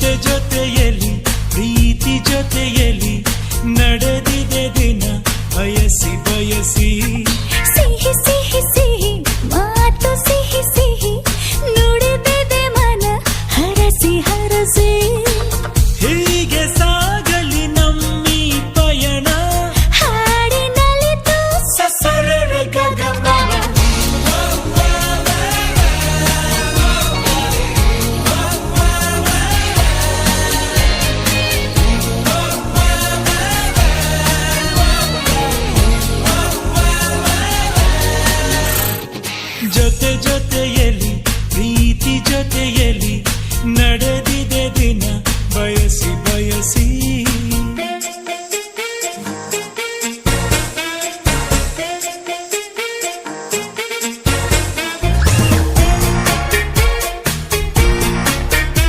ಜೊತೆ ಜೊತೆಯಲ್ಲಿ ಪ್ರೀತಿ ಜೊತೆಯಲ್ಲಿ ನಡೆದಿದೆ ದಿನ ಬಯಸಿ ಬಯಸಿ ಸಿಹಿ ಸಿಹಿ ಸಿಹಿ ಮಾತು ಸಿಹಿ ಸಿಹಿ ನುಡಿದಿದೆ ಮನ ಹರಸಿ ಹರಸಿ ಹೀಗೆ ಸಾಗಲಿ ನಮ್ಮಿ ಪಯಣ ಹಾಡಿನಲಿತು ಸಸರಳ ಗಗನ ಜೊತೆ ಜೊತೆಯಲ್ಲಿ ಪ್ರೀತಿ ಜೊತೆಯಲ್ಲಿ ನಡೆದಿದೆ ದಿನ